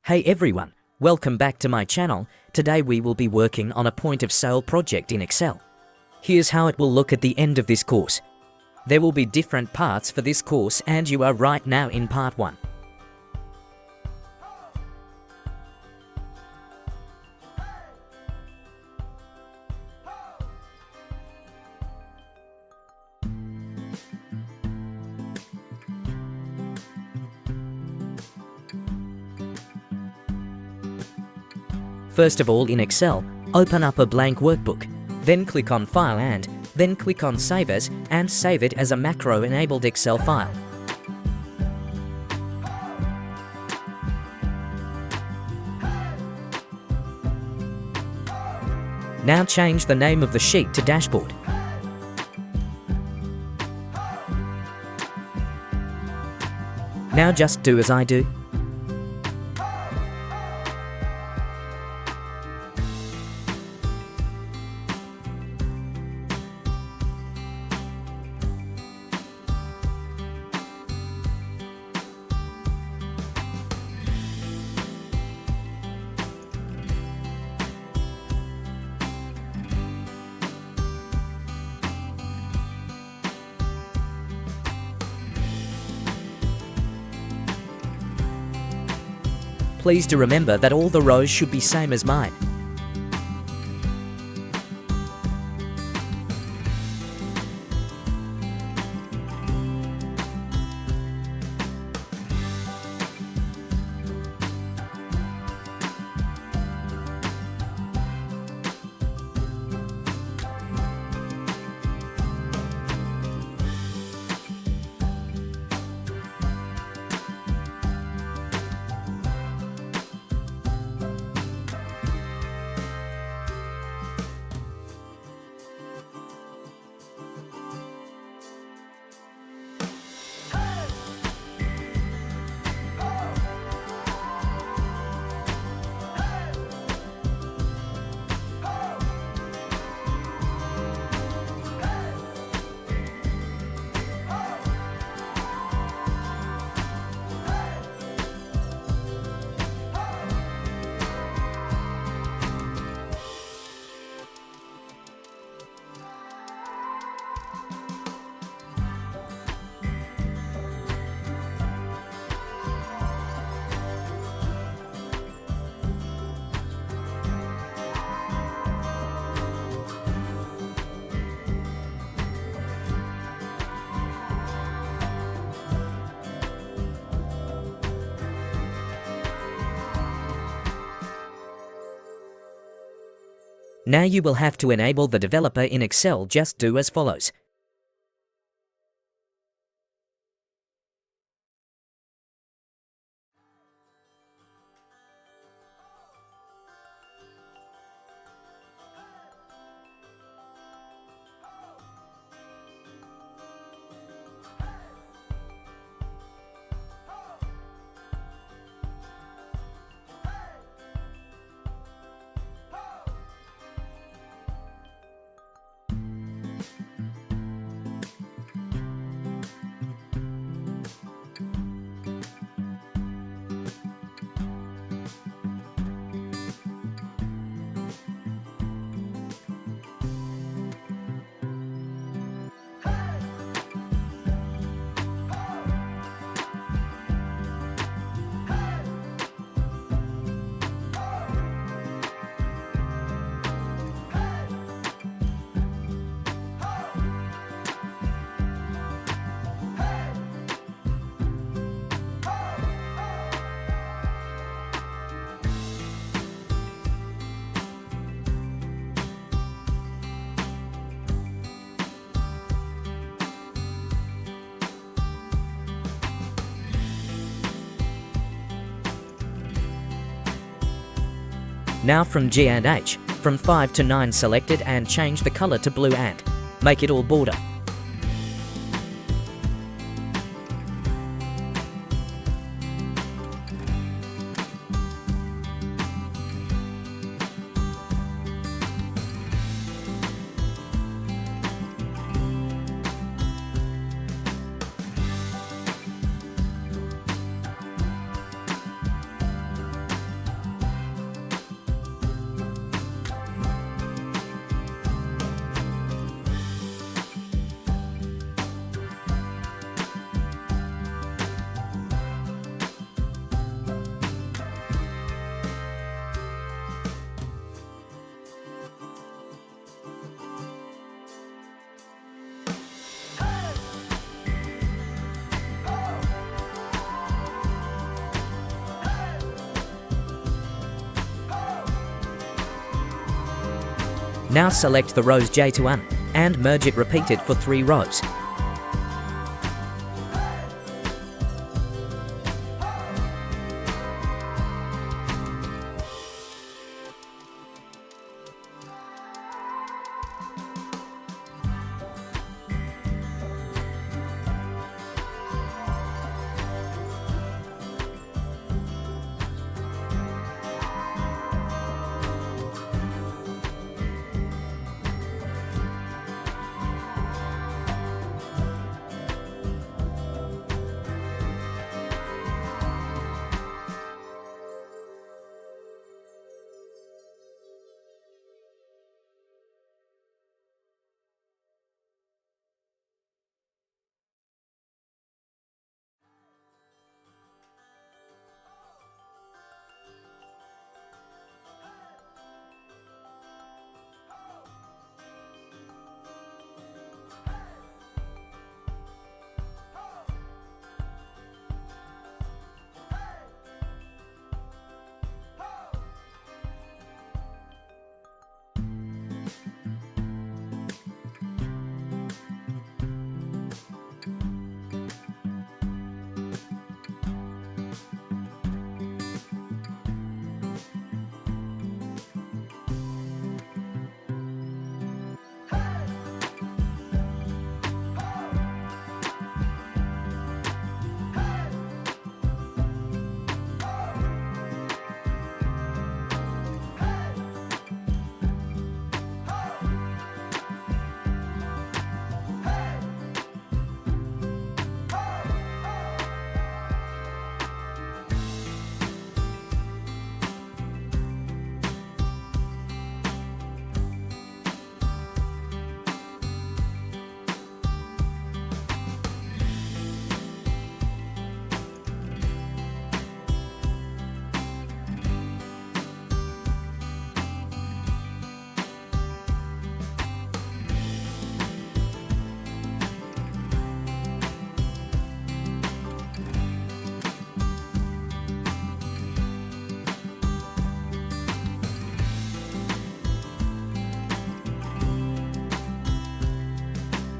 Hey everyone, welcome back to my channel. Today we will be working on a point of sale project in Excel. Here's how it will look at the end of this course. There will be different parts for this course and you are right now in part 1. First of all, in Excel, open up a blank workbook, then click on File and then click on Save As and save it as a macro-enabled Excel file. Now change the name of the sheet to Dashboard. Now just do as I do. Please do remember that all the rows should be same as mine. Now you will have to enable the developer in Excel. Just do as follows. Now from G and H, from 5 to 9 selected and change the color to blue and make it all border. Now select the rows J to N and merge it repeated for 3 rows.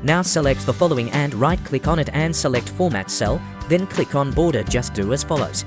Now select the following and right-click on it and select Format Cell, then click on Border. Just do as follows.